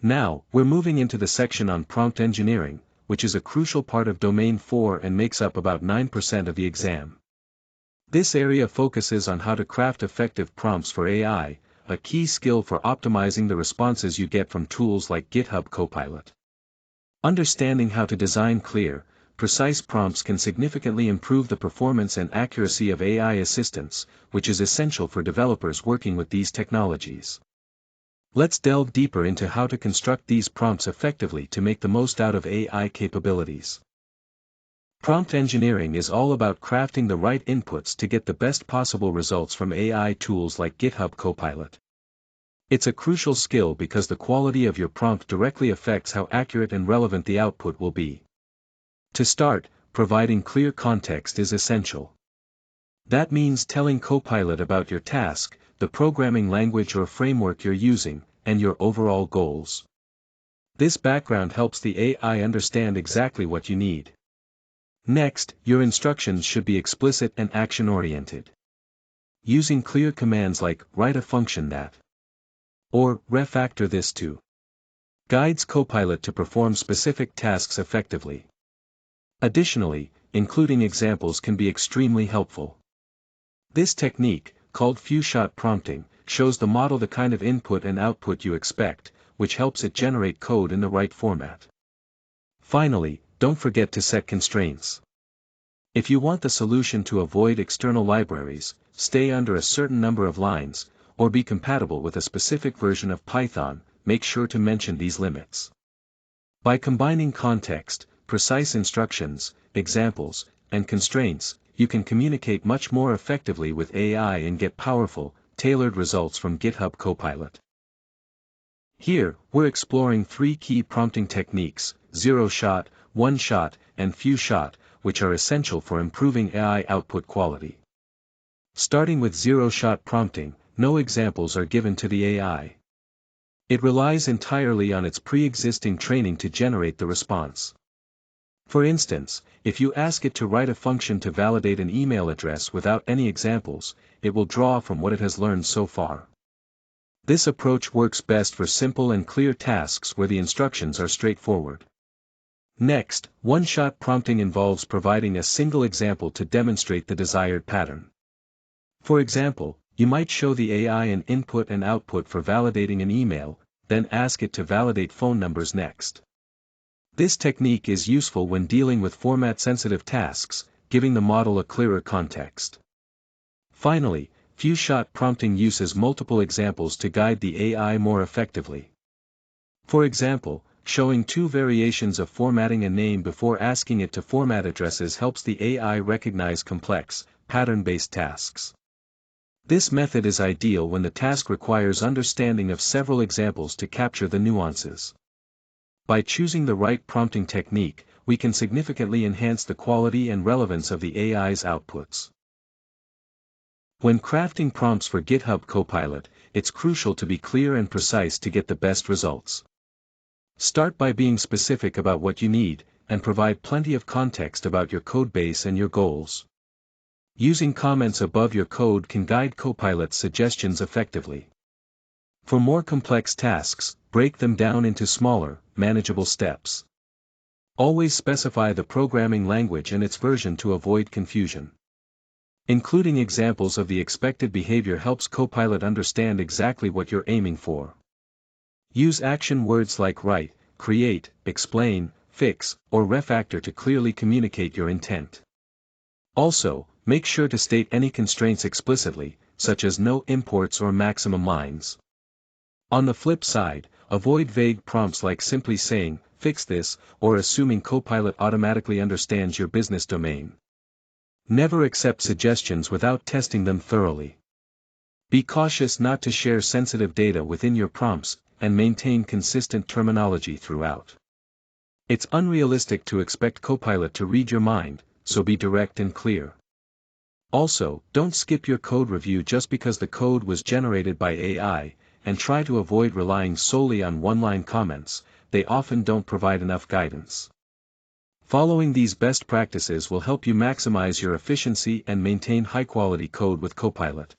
Now, we're moving into the section on prompt engineering, which is a crucial part of Domain 4 and makes up about 9% of the exam. This area focuses on how to craft effective prompts for AI, a key skill for optimizing the responses you get from tools like GitHub Copilot. Understanding how to design clear, precise prompts can significantly improve the performance and accuracy of AI assistants, which is essential for developers working with these technologies. Let's delve deeper into how to construct these prompts effectively to make the most out of AI capabilities. Prompt engineering is all about crafting the right inputs to get the best possible results from AI tools like GitHub Copilot. It's a crucial skill because the quality of your prompt directly affects how accurate and relevant the output will be. To start, providing clear context is essential. That means telling Copilot about your task, the programming language or framework you're using, and your overall goals. This background helps the AI understand exactly what you need. Next, your instructions should be explicit and action-oriented. Using clear commands like write a function that, or refactor this to, guides Copilot to perform specific tasks effectively. Additionally, including examples can be extremely helpful. This technique, called few-shot prompting, shows the model the kind of input and output you expect, which helps it generate code in the right format. Finally, don't forget to set constraints. If you want the solution to avoid external libraries, stay under a certain number of lines, or be compatible with a specific version of Python, make sure to mention these limits. By combining context, precise instructions, examples, and constraints, you can communicate much more effectively with AI and get powerful, tailored results from GitHub Copilot. Here, we're exploring 3 key prompting techniques: zero-shot, one-shot, and few-shot, which are essential for improving AI output quality. Starting with zero-shot prompting, no examples are given to the AI. It relies entirely on its pre-existing training to generate the response. For instance, if you ask it to write a function to validate an email address without any examples, it will draw from what it has learned so far. This approach works best for simple and clear tasks where the instructions are straightforward. Next, one-shot prompting involves providing a single example to demonstrate the desired pattern. For example, you might show the AI an input and output for validating an email, then ask it to validate phone numbers next. This technique is useful when dealing with format-sensitive tasks, giving the model a clearer context. Finally, few-shot prompting uses multiple examples to guide the AI more effectively. For example, showing 2 variations of formatting a name before asking it to format addresses helps the AI recognize complex, pattern-based tasks. This method is ideal when the task requires understanding of several examples to capture the nuances. By choosing the right prompting technique, we can significantly enhance the quality and relevance of the AI's outputs. When crafting prompts for GitHub Copilot, it's crucial to be clear and precise to get the best results. Start by being specific about what you need, and provide plenty of context about your codebase and your goals. Using comments above your code can guide Copilot's suggestions effectively. For more complex tasks, break them down into smaller, manageable steps. Always specify the programming language and its version to avoid confusion. Including examples of the expected behavior helps Copilot understand exactly what you're aiming for. Use action words like write, create, explain, fix, or refactor to clearly communicate your intent. Also, make sure to state any constraints explicitly, such as no imports or maximum lines. On the flip side, avoid vague prompts like simply saying, fix this, or assuming Copilot automatically understands your business domain. Never accept suggestions without testing them thoroughly. Be cautious not to share sensitive data within your prompts, and maintain consistent terminology throughout. It's unrealistic to expect Copilot to read your mind, so be direct and clear. Also, don't skip your code review just because the code was generated by AI, and try to avoid relying solely on one-line comments. They often don't provide enough guidance. Following these best practices will help you maximize your efficiency and maintain high-quality code with Copilot.